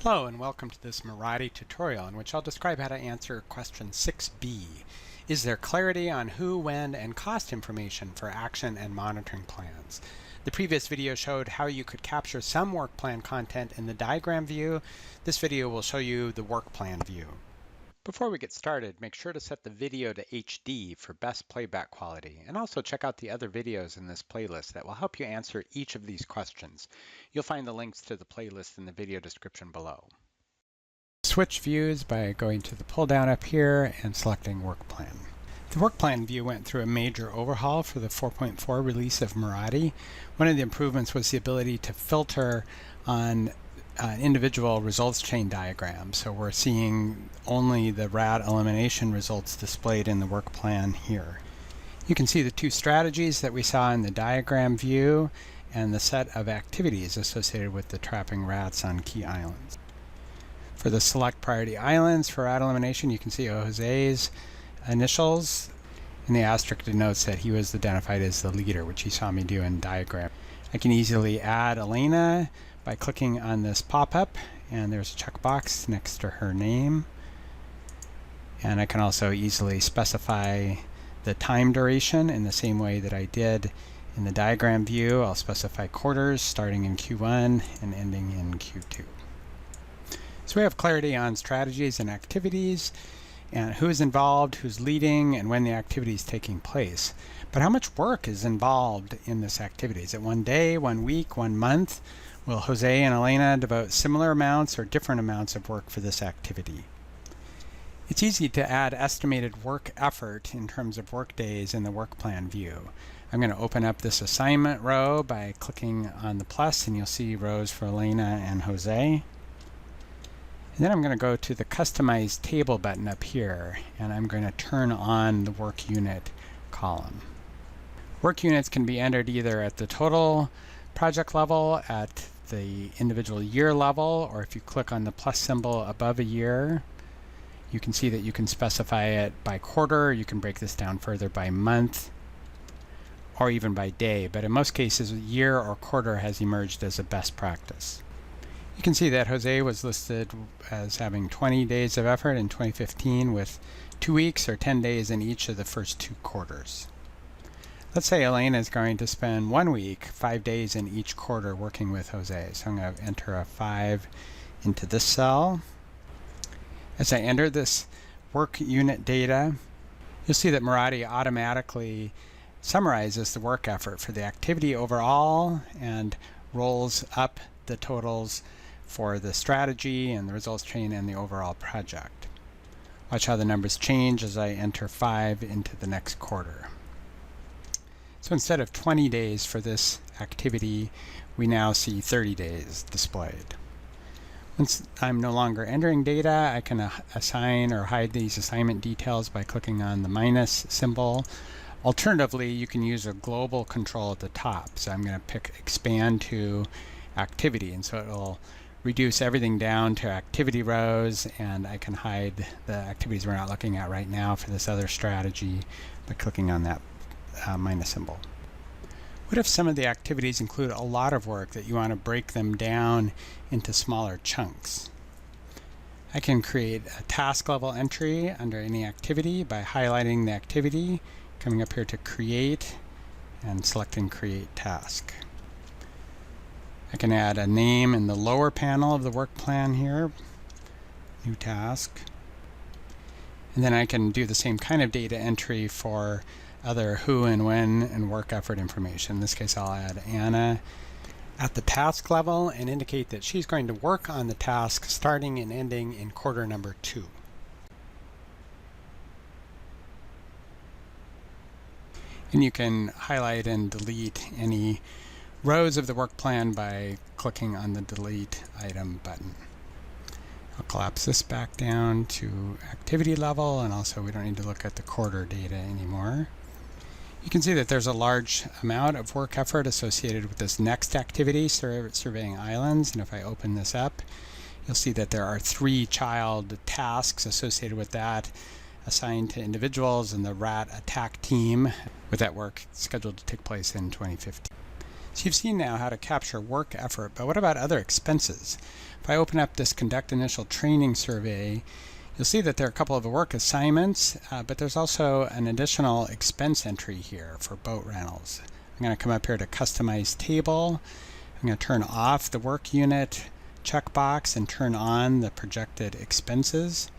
Hello and welcome to this Marathi tutorial in which I'll describe how to answer question 6b. Is there clarity on who, when, and cost information for action and monitoring plans? The previous video showed how you could capture some work plan content in the diagram view. This video will show you the work plan view. Before we get started, make sure to set the video to HD for best playback quality, and also check out the other videos in this playlist that will help you answer each of these questions. You'll find the links to the playlist in the video description below. Switch views by going to the pull down up here and selecting Work Plan. The Work Plan view went through a major overhaul for the 4.4 release of Marathi. One of the improvements was the ability to filter on individual results chain diagram. So we're seeing only the RAD elimination results displayed in the work plan here. You can see the two strategies that we saw in the diagram view and the set of activities associated with the trapping rats on key islands. For the select priority islands for RAD elimination, you can see Jose's initials, and the asterisk denotes that he was identified as the leader, which you saw me do in diagram. I can easily add Elena by clicking on this pop-up, and there's a checkbox next to her name. And I can also easily specify the time duration in the same way that I did in the diagram view. I'll specify quarters starting in Q1 and ending in Q2. So we have clarity on strategies and activities, and who is involved, who's leading, and when the activity is taking place. But how much work is involved in this activity? Is it 1 day, 1 week, 1 month? Will Jose and Elena devote similar amounts or different amounts of work for this activity? It's easy to add estimated work effort in terms of work days in the work plan view. I'm going to open up this assignment row by clicking on the plus, and you'll see rows for Elena and Jose. And then I'm going to go to the Customize Table button up here, and I'm going to turn on the Work Unit column. Work units can be entered either at the total project level, at the individual year level, or if you click on the plus symbol above a year, you can see that you can specify it by quarter. You can break this down further by month, or even by day. But in most cases, year or quarter has emerged as a best practice. You can see that Jose was listed as having 20 days of effort in 2015 with 2 weeks or 10 days in each of the first 2 quarters. Let's say Elena is going to spend 1 week, 5 days in each quarter working with Jose. So I'm going to enter a 5 into this cell. As I enter this work unit data, you'll see that Marathi automatically summarizes the work effort for the activity overall and rolls up the totals for the strategy and the results chain and the overall project. Watch how the numbers change as I enter 5 into the next quarter. So instead of 20 days for this activity, we now see 30 days displayed. Once I'm no longer entering data, I can assign or hide these assignment details by clicking on the minus symbol. Alternatively, you can use a global control at the top. So I'm going to pick Expand to Activity, and so it will reduce everything down to activity rows, and I can hide the activities we're not looking at right now for this other strategy by clicking on that minus symbol. What if some of the activities include a lot of work that you want to break them down into smaller chunks? I can create a task level entry under any activity by highlighting the activity, coming up here to Create, and selecting Create Task. I can add a name in the lower panel of the work plan here, New Task. And then I can do the same kind of data entry for other who and when and work effort information. In this case, I'll add Anna at the task level and indicate that she's going to work on the task starting and ending in quarter number 2. And you can highlight and delete any rows of the work plan by clicking on the Delete Item button. I'll collapse this back down to activity level, and also we don't need to look at the quarter data anymore. You can see that there's a large amount of work effort associated with this next activity, surveying islands. And if I open this up, you'll see that there are 3 child tasks associated with that assigned to individuals in the RAT attack team, with that work scheduled to take place in 2015. So you've seen now how to capture work effort, but what about other expenses? If I open up this Conduct Initial Training Survey, you'll see that there are a couple of work assignments, but there's also an additional expense entry here for boat rentals. I'm going to come up here to Customize Table. I'm going to turn off the work unit checkbox and turn on the projected expenses.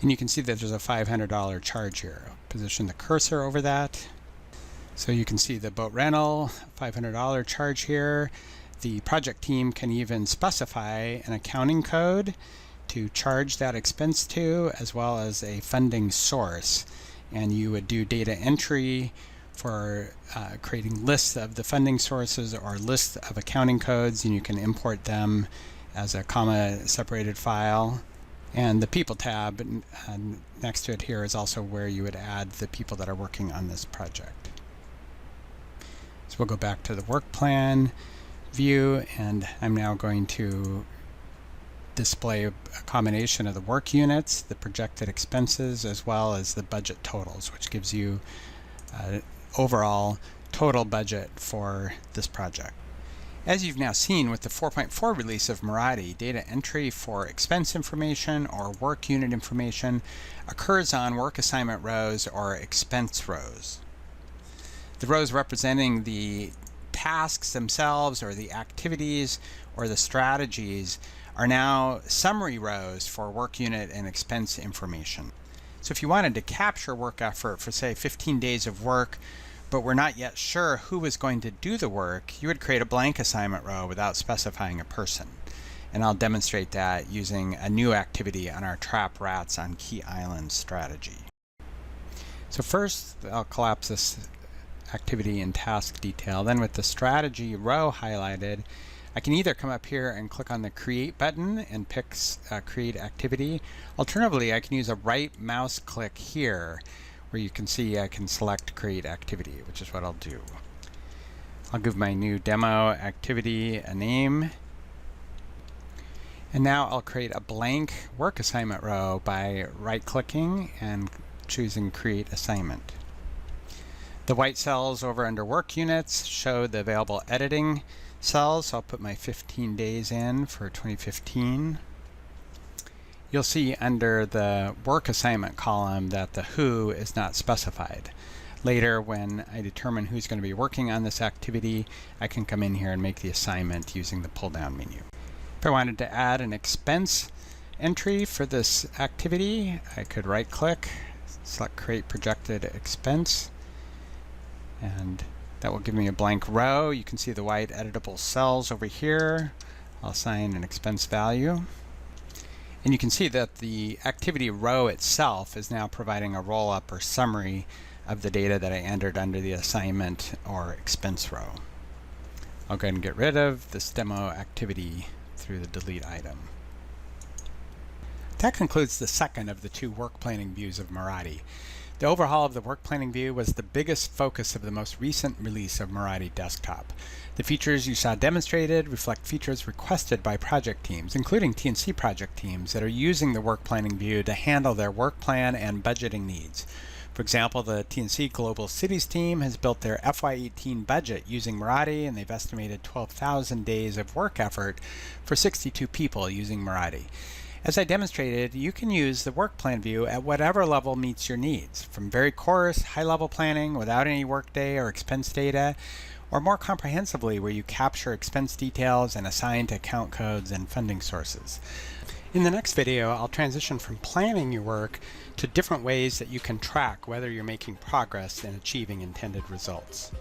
And you can see that there's a $500 charge here. I'll position the cursor over that. So you can see the boat rental, $500 charge here. The project team can even specify an accounting code to charge that expense to, as well as a funding source. And you would do data entry for creating lists of the funding sources or lists of accounting codes, and you can import them as a comma-separated file. And the People tab next to it here is also where you would add the people that are working on this project. So we'll go back to the work plan view, and I'm now going to display a combination of the work units, the projected expenses, as well as the budget totals, which gives you overall total budget for this project. As you've now seen with the 4.4 release of Marathi, data entry for expense information or work unit information occurs on work assignment rows or expense rows. The rows representing the tasks themselves or the activities or the strategies are now summary rows for work unit and expense information. So if you wanted to capture work effort for, say, 15 days of work, but we're not yet sure who is going to do the work, you would create a blank assignment row without specifying a person. And I'll demonstrate that using a new activity on our Trap Rats on Key Island strategy. So first, I'll collapse this activity in task detail. Then with the strategy row highlighted, I can either come up here and click on the Create button and pick Create Activity. Alternatively, I can use a right mouse click here where you can see I can select Create Activity, which is what I'll do. I'll give my new demo activity a name. And now I'll create a blank work assignment row by right-clicking and choosing Create Assignment. The white cells over under Work Units show the available editing cells, so I'll put my 15 days in for 2015. You'll see under the work assignment column that the who is not specified. Later, when I determine who's going to be working on this activity, I can come in here and make the assignment using the pull-down menu. If I wanted to add an expense entry for this activity, I could right-click, select Create Projected Expense, and that will give me a blank row. You can see the white editable cells over here. I'll assign an expense value. And you can see that the activity row itself is now providing a roll-up or summary of the data that I entered under the assignment or expense row. I'll go ahead and get rid of this demo activity through the delete item. That concludes the second of the two work planning views of Marathi. The overhaul of the work planning view was the biggest focus of the most recent release of Marathi Desktop. The features you saw demonstrated reflect features requested by project teams, including T&C project teams that are using the work planning view to handle their work plan and budgeting needs. For example, the T&C Global Cities team has built their FY18 budget using Marathi, and they've estimated 12,000 days of work effort for 62 people using Marathi. As I demonstrated, you can use the work plan view at whatever level meets your needs, from very coarse, high-level planning without any workday or expense data, or more comprehensively where you capture expense details and assign to account codes and funding sources. In the next video, I'll transition from planning your work to different ways that you can track whether you're making progress in achieving intended results.